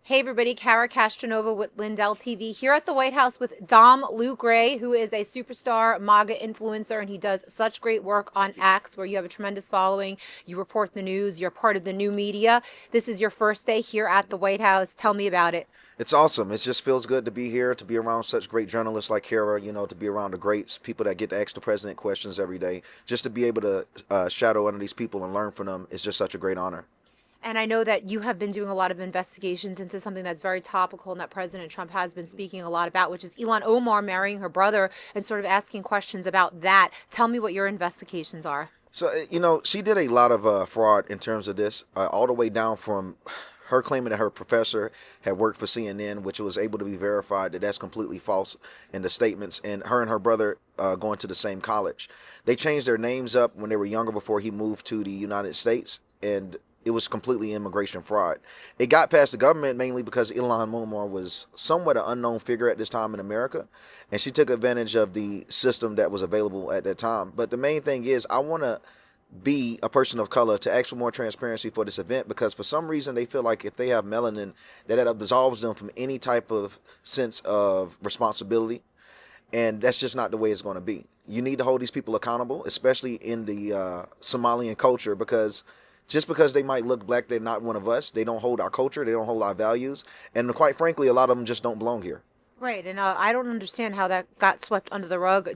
Hey everybody, Kara Castronova with Lindell TV here at the White House with Dom Lucre, who is a superstar MAGA influencer, and he does such great work on X, where you have a tremendous following. You report the news, you're part of the new media. This is your first day here at the White House. Tell me about it. It's awesome. It just feels good to be here, to be around such great journalists like Kara, to be around the greats, people that get to ask the president questions every day. Just to be able to shadow under these people and learn from them is just such a great honor. And I know that you have been doing a lot of investigations into something that's very topical and that President Trump has been speaking a lot about, which is Ilhan Omar marrying her brother and sort of asking questions about that. Tell me what your investigations are. So, she did a lot of fraud in terms of this, all the way down from her claiming that her professor had worked for CNN, which was able to be verified that that's completely false in the statements, and her brother going to the same college. They changed their names up when they were younger before he moved to the United States, and it was completely immigration fraud. It got past the government mainly because Ilhan Omar was somewhat an unknown figure at this time in America, and she took advantage of the system that was available at that time. But the main thing is, I want to be a person of color to ask for more transparency for this event, because for some reason they feel like if they have melanin, that it absolves them from any type of sense of responsibility, and that's just not the way it's going to be. You need to hold these people accountable, especially in the Somalian culture, because just because they might look black, they're not one of us. They don't hold our culture, they don't hold our values, and quite frankly, a lot of them just don't belong here. Right, and I don't understand how that got swept under the rug.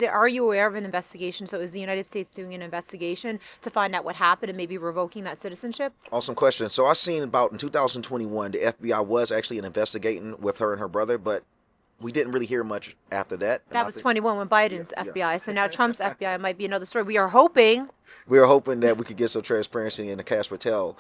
Are you aware of an investigation? So is the United States doing an investigation to find out what happened and maybe revoking that citizenship? Awesome question. So I seen about in 2021, the FBI was actually investigating with her and her brother, but we didn't really hear much after that. That was 21 when Biden's FBI. So now Trump's FBI might be another story. We are hoping. We are hoping that we could get some transparency and the cash patel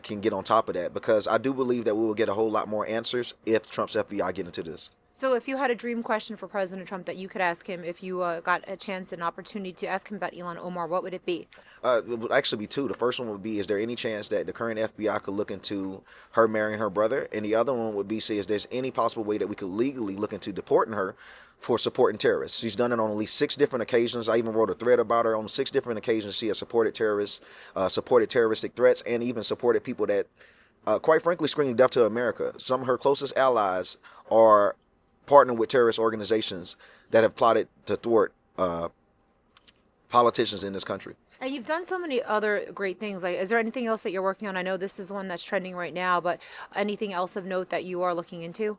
can get on top of that, because I do believe that we will get a whole lot more answers if Trump's FBI get into this. So if you had a dream question for President Trump that you could ask him if you got a chance and opportunity to ask him about Ilhan Omar, what would it be? It would actually be two. The first one would be, is there any chance that the current FBI could look into her marrying her brother? And the other one would be, say, is there's any possible way that we could legally look into deporting her for supporting terrorists? She's done it on at least 6 different occasions. I even wrote a thread about her. On 6 different occasions, she has supported terrorists, supported terroristic threats, and even supported people that, quite frankly, screaming death to America. Some of her closest allies are partnering with terrorist organizations that have plotted to thwart politicians in this country. And you've done so many other great things. Like, is there anything else that you're working on? I know this is the one that's trending right now, but anything else of note that you are looking into?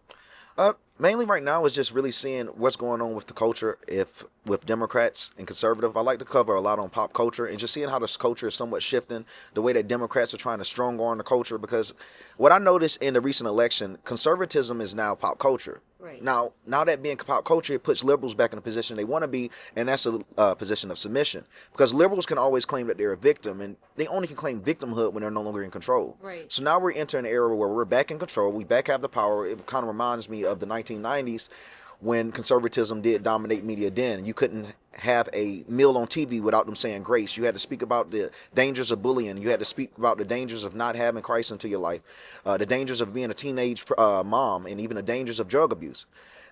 Mainly right now is just really seeing what's going on with the culture, if with Democrats and conservative. I like to cover a lot on pop culture and just seeing how this culture is somewhat shifting, the way that Democrats are trying to strong arm the culture, because what I noticed in the recent election, conservatism is now pop culture. Right. Now that being pop culture, it puts liberals back in the position they want to be, and that's a position of submission. Because liberals can always claim that they're a victim, and they only can claim victimhood when they're no longer in control. Right. So now we're entering an era where we're back in control. We back have the power. It kind of reminds me of the 1990s when conservatism did dominate media. Then you couldn't have a meal on TV without them saying grace. You had to speak about the dangers of bullying. You had to speak about the dangers of not having Christ into your life, the dangers of being a teenage mom, and even the dangers of drug abuse.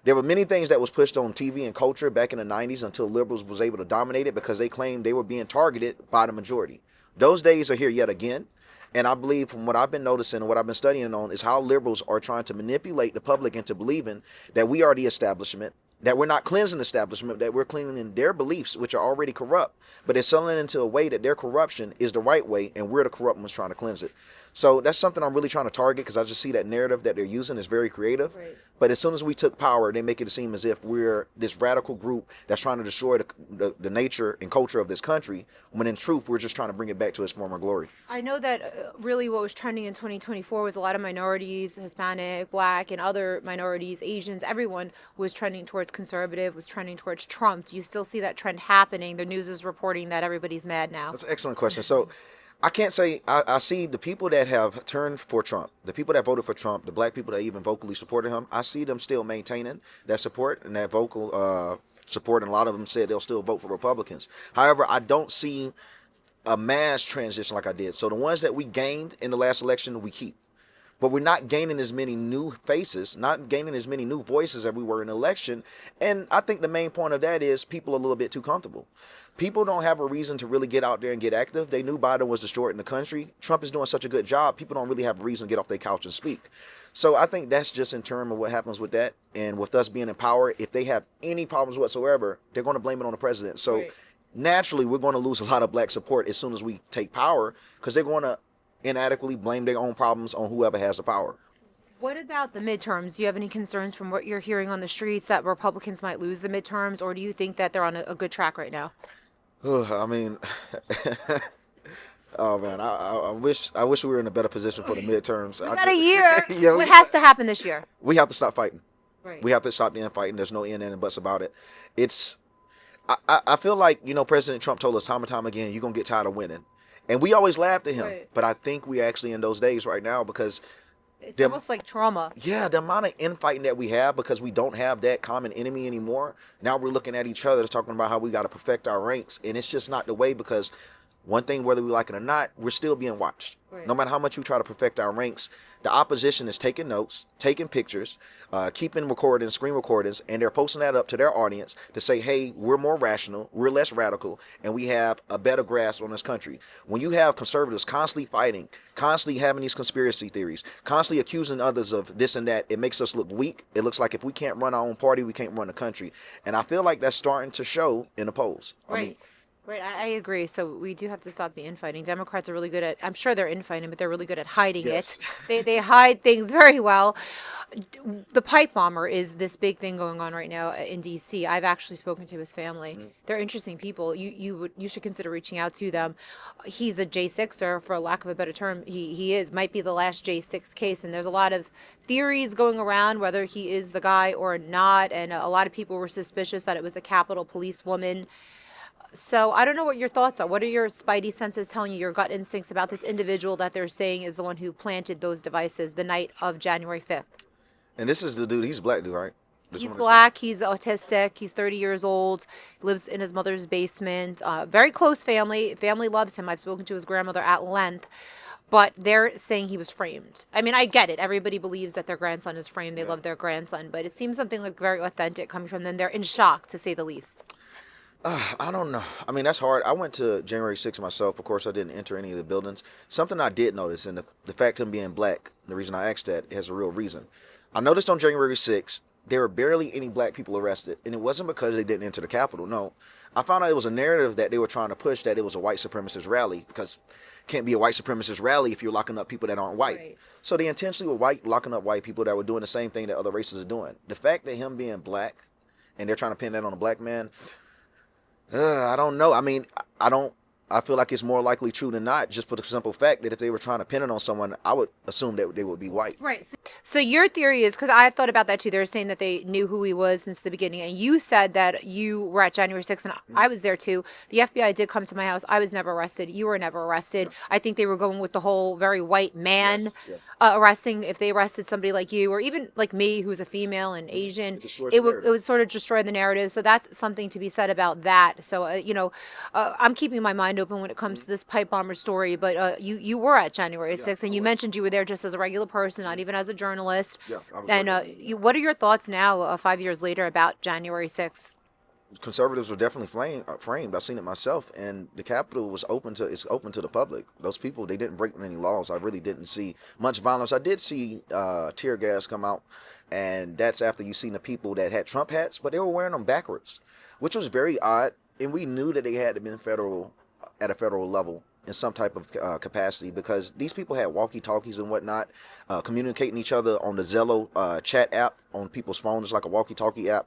There were many things that was pushed on TV and culture back in the 90s until liberals was able to dominate it, because they claimed they were being targeted by the majority. Those days are here yet again. And I believe, from what I've been noticing and what I've been studying on, is how liberals are trying to manipulate the public into believing that we are the establishment, that we're not cleansing the establishment, that we're cleaning their beliefs, which are already corrupt, but they're selling it into a way that their corruption is the right way, and we're the corrupt ones trying to cleanse it. So that's something I'm really trying to target, because I just see that narrative that they're using is very creative. Right. But as soon as we took power, they make it seem as if we're this radical group that's trying to destroy the nature and culture of this country, when in truth, we're just trying to bring it back to its former glory. I know that really what was trending in 2024 was a lot of minorities, Hispanic, Black, and other minorities, Asians, everyone was trending towards conservative, was trending towards Trump. Do you still see that trend happening? The news is reporting that everybody's mad now. That's an excellent question. So I can't say I see the people that have turned for Trump, the people that voted for Trump, the black people that even vocally supported him. I see them still maintaining that support and that vocal support, and a lot of them said they'll still vote for Republicans. However, I don't see a mass transition like I did. So the ones that we gained in the last election, we keep. but we're not gaining as many new faces, not gaining as many new voices as we were in the election. And I think the main point of that is people are a little bit too comfortable. People don't have a reason to really get out there and get active. They knew Biden was destroying the country. Trump is doing such a good job. People don't really have a reason to get off their couch and speak. So I think that's just in terms of what happens with that. And with us being in power, if they have any problems whatsoever, they're going to blame it on the president. So Right. naturally, we're going to lose a lot of black support as soon as we take power, because they're going to inadequately blame their own problems on whoever has the power. What about the midterms? Do you have any concerns from what you're hearing on the streets that Republicans might lose the midterms, or do you think that they're on a good track right now? I mean, oh man, I wish we were in a better position for the midterms. We got a year. Yeah, What has to happen this year? we have to stop fighting. Right. We have to stop the infighting. There's no in and buts about it. It's I feel like, President Trump told us time and time again, you're gonna get tired of winning. And we always laughed at him. Right. But I think we actually in those days right now, because It's the, almost like trauma. yeah, the amount of infighting that we have, because we don't have that common enemy anymore. Now we're looking at each other talking about how we got to perfect our ranks, and it's just not the way, because one thing, whether we like it or not, we're still being watched. Right. No matter how much we try to perfect our ranks, the opposition is taking notes, taking pictures, keeping recordings, screen recordings, and they're posting that up to their audience to say, hey, we're more rational, we're less radical, and we have a better grasp on this country. When you have conservatives constantly fighting, constantly having these conspiracy theories, constantly accusing others of this and that, it makes us look weak. It looks like if we can't run our own party, we can't run the country. And I feel like that's starting to show in the polls. Right. Right, I agree. So we do have to stop the infighting. Democrats are really good at, I'm sure they're infighting, but they're really good at hiding Yes. it. They hide things very well. The pipe bomber is this big thing going on right now in D.C. I've actually spoken to his family. They're interesting people. You should consider reaching out to them. He's a J6er, for lack of a better term. He might be the last J6 case, and there's a lot of theories going around whether he is the guy or not. And a lot of people were suspicious that it was a Capitol Police woman. So I don't know what your thoughts are. What are your spidey senses telling you, your gut instincts about this individual that they're saying is the one who planted those devices the night of January 5th? And this is the dude, he's a black dude, right? This He's one is- black. He's autistic. He's 30 years old. Lives in his mother's basement. Very close family. Family loves him. I've spoken to his grandmother at length. But they're saying he was framed. I mean, I get it. Everybody believes that their grandson is framed. They love their grandson. But it seems something like very authentic coming from them. They're in shock, to say the least. I don't know. I mean, that's hard. I went to January 6th myself. Of course, I didn't enter any of the buildings. Something I did notice, and the fact of him being black, the reason I asked that has a real reason. I noticed on January 6th, there were barely any black people arrested. And it wasn't because they didn't enter the Capitol. No. I found out it was a narrative that they were trying to push, that it was a white supremacist rally, because it can't be a white supremacist rally if you're locking up people that aren't white. Right. So they intentionally were locking up white people that were doing the same thing that other races are doing. The fact that him being black, and they're trying to pin that on a black man, I don't know. I mean, I feel like it's more likely true than not, just for the simple fact that if they were trying to pin it on someone, I would assume that they would be white. Right. So your theory is, because I thought about that too, they were saying that they knew who he was since the beginning. And you said that you were at January 6th, and I was there too. The FBI did come to my house. I was never arrested. You were never arrested. I think they were going with the whole very white man Yes. arresting. If they arrested somebody like you, or even like me, who's a female and Asian, destroys it the would narrative. sort of destroy the narrative. So that's something to be said about that. So, I'm keeping my mind open when it comes to this pipe bomber story. But you were at January 6th, and you mentioned you were there just as a regular person, not even as a journalist. Yeah, I was And there. what are your thoughts now, 5 years later, about January 6th? Conservatives were definitely framed. I've seen it myself, and the Capitol was open to the public. Those people, they didn't break any laws. I really didn't see much violence. I did see tear gas come out, and that's after you seen the people that had Trump hats, but they were wearing them backwards, which was very odd. And we knew that they had to be at a federal level in some type of capacity, because these people had walkie-talkies and whatnot, communicating each other on the Zello chat app on people's phones. It's like a walkie-talkie app.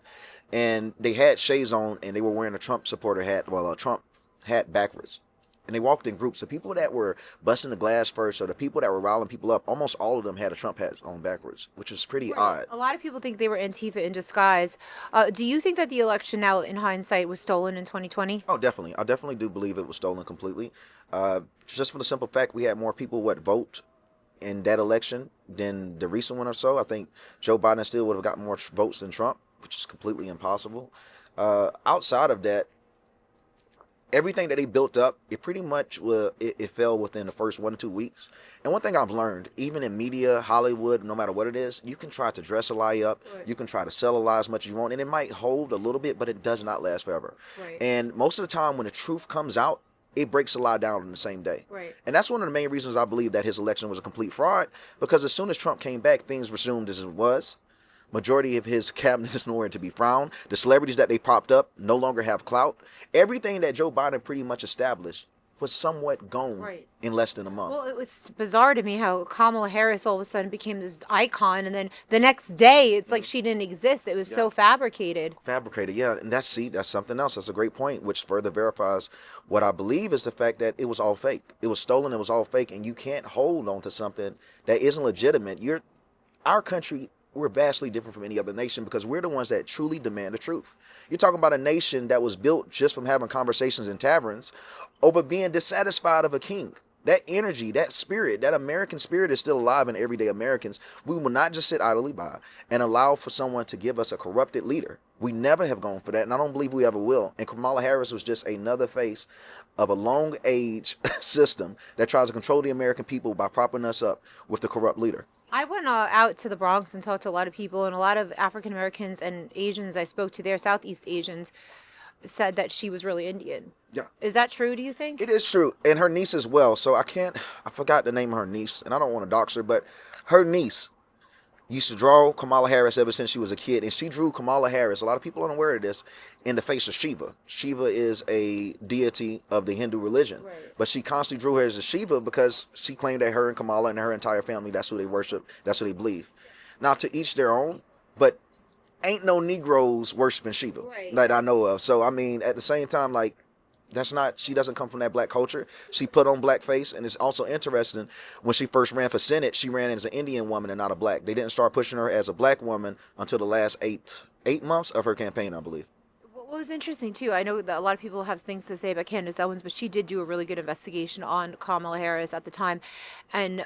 And they had shades on, and they were wearing a Trump supporter hat, a Trump hat backwards. And they walked in groups. The people that were busting the glass first, or the people that were riling people up, almost all of them had a Trump hat on backwards, which was pretty odd. A lot of people think they were Antifa in disguise. Do you think that the election now, in hindsight, was stolen in 2020? Oh, definitely. I definitely do believe it was stolen completely. Just for the simple fact we had more people vote in that election than the recent one or so. I think Joe Biden still would have gotten more votes than Trump, which is completely impossible. Outside of that, everything that they built up, it pretty much it fell within the first 1 to 2 weeks. And one thing I've learned, even in media, Hollywood, no matter what it is, you can try to dress a lie up, Right. you can try to sell a lie as much as you want, and it might hold a little bit, but it does not last forever. Right. And most of the time, when the truth comes out, it breaks the lie down in the same day. Right. And that's one of the main reasons I believe that his election was a complete fraud, because as soon as Trump came back, things resumed as it was. Majority of his cabinet is nowhere to be found. The celebrities that they propped up no longer have clout. Everything that Joe Biden pretty much established was somewhat gone Right. in less than a month. Well, it's bizarre to me how Kamala Harris all of a sudden became this icon, and then the next day it's like she didn't exist. It was so fabricated. Fabricated, yeah, and that's something else. That's a great point, which further verifies what I believe is the fact that it was all fake. It was stolen. It was all fake, and you can't hold on to something that isn't legitimate. Our country. We're vastly different from any other nation because we're the ones that truly demand the truth. You're talking about a nation that was built just from having conversations in taverns over being dissatisfied of a king. That energy, that spirit, that American spirit is still alive in everyday Americans. We will not just sit idly by and allow for someone to give us a corrupted leader. We never have gone for that, and I don't believe we ever will. And Kamala Harris was just another face of a long age system that tries to control the American people by propping us up with the corrupt leader. I went out to the Bronx and talked to a lot of people, and a lot of African Americans and Asians I spoke to there, Southeast Asians, said that she was really Indian. Yeah. Is that true, do you think? It is true. And her niece as well. So I forgot the name of her niece, and I don't want to dox her, but her niece used to draw Kamala Harris ever since she was a kid, and she drew Kamala Harris. A lot of people aren't aware of this. In the face of Shiva. Shiva is a deity of the Hindu religion, Right. but she constantly drew her as a Shiva because she claimed that her and Kamala and her entire family, that's who they worship, that's who they believe. Now, to each their own, but ain't no Negroes worshiping Shiva Right. that I know of. So I mean, at the same time, like, she doesn't come from that black culture. She put on blackface, and it's also interesting, when she first ran for Senate, she ran as an Indian woman and not a black. They didn't start pushing her as a black woman until the last eight months of her campaign, I believe. What was interesting too, I know that a lot of people have things to say about Candace Owens, but she did do a really good investigation on Kamala Harris at the time, and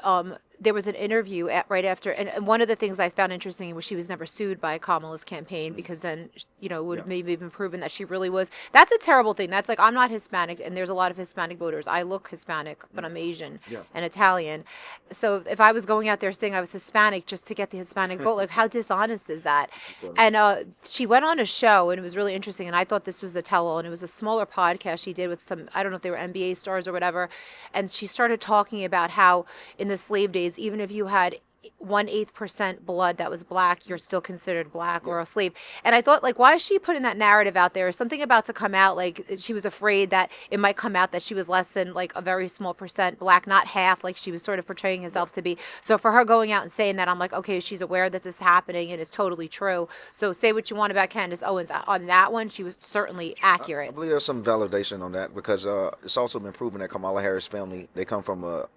there was an interview right after, and one of the things I found interesting was she was never sued by Kamala's campaign, because then it would maybe have been proven that she really was. That's a terrible thing. That's like, I'm not Hispanic, and there's a lot of Hispanic voters. I look Hispanic, but I'm Asian and Italian. So if I was going out there saying I was Hispanic just to get the Hispanic vote, like, how dishonest is that? And she went on a show, and it was really interesting, and I thought this was the tell-all, and it was a smaller podcast she did with some, I don't know if they were NBA stars or whatever, and she started talking about how in the slave days, even if you had 1/8% blood that was black, you're still considered black or a slave. And I thought, like, why is she putting that narrative out there? Is something about to come out? Like, she was afraid that it might come out that she was less than like a very small percent black, not half, like she was sort of portraying herself to be. So for her going out and saying that, I'm like, okay, she's aware that this is happening and it's totally true. So say what you want about Candace Owens. On that one, she was certainly accurate. I believe there's some validation on that, because it's also been proven that Kamala Harris' family, they come from a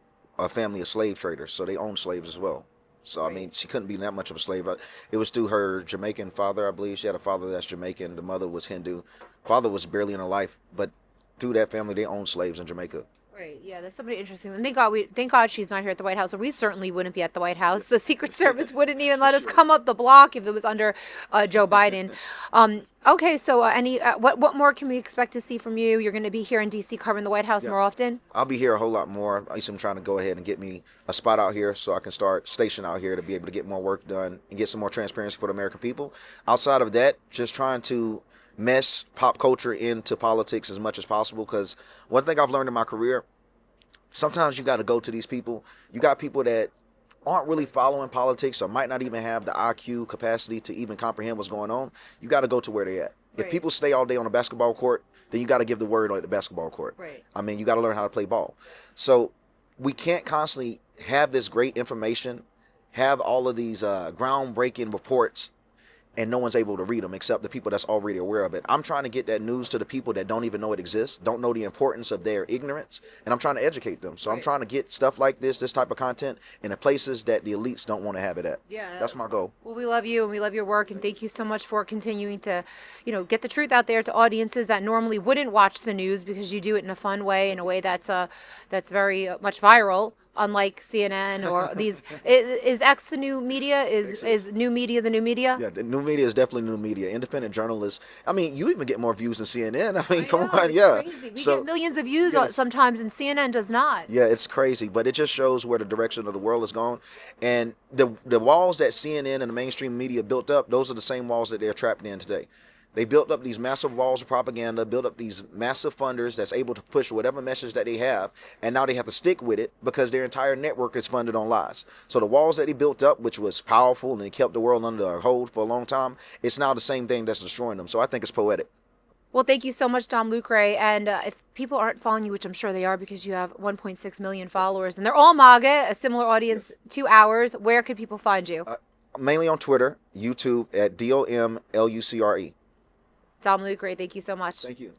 family of slave traders, so they own slaves as well. So, I mean, she couldn't be that much of a slave. It was through her Jamaican father, I believe. She had a father that's Jamaican. The mother was Hindu. Father was barely in her life, but through that family, they owned slaves in Jamaica. Right. Yeah, that's somebody interesting. And thank God she's not here at the White House, or we certainly wouldn't be at the White House. The Secret Service wouldn't even let us come up the block if it was under Joe Biden. Okay, so what more can we expect to see from you? You're going to be here in D.C. covering the White House more often? I'll be here a whole lot more. I'm trying to go ahead and get me a spot out here so I can start stationed out here to be able to get more work done and get some more transparency for the American people. Outside of that, just trying to mesh pop culture into politics as much as possible, because one thing I've learned in my career, sometimes you got to go to these people. You got people that aren't really following politics or might not even have the IQ capacity to even comprehend what's going on. You got to go to where they're at. If people stay all day on a basketball court, then you got to give the word on the basketball court. Right. I mean, you got to learn how to play ball. So we can't constantly have this great information, have all of these groundbreaking reports, and no one's able to read them except the people that's already aware of it. I'm trying to get that news to the people that don't even know it exists, don't know the importance of their ignorance, and I'm trying to educate them. So I'm trying to get stuff like this type of content in the places that the elites don't want to have it at. Yeah, that's my goal. Well, we love you and we love your work, and thank you so much for continuing to, get the truth out there to audiences that normally wouldn't watch the news, because you do it in a fun way, in a way that's very much viral. unlike CNN or these. Is X the new media? Is new media the new media? Yeah, the new media is definitely new media. Independent journalists. I mean, you even get more views than CNN. I mean, I come know, on, it's yeah. crazy. We So get millions of views yeah, sometimes, and CNN does not. yeah, it's crazy, but it just shows where the direction of the world has gone. And the walls that CNN and the mainstream media built up, those are the same walls that they're trapped in today. They built up these massive walls of propaganda, built up these massive funders that's able to push whatever message that they have, and now they have to stick with it because their entire network is funded on lies. So the walls that they built up, which was powerful and they kept the world under their hold for a long time, it's now the same thing that's destroying them. So I think it's poetic. Well, thank you so much, Dom Lucre. And if people aren't following you, which I'm sure they are because you have 1.6 million followers, and they're all MAGA, a similar audience to ours, where could people find you? Mainly on Twitter, YouTube at DOMLUCRE. Dom Lucre, thank you so much. Thank you.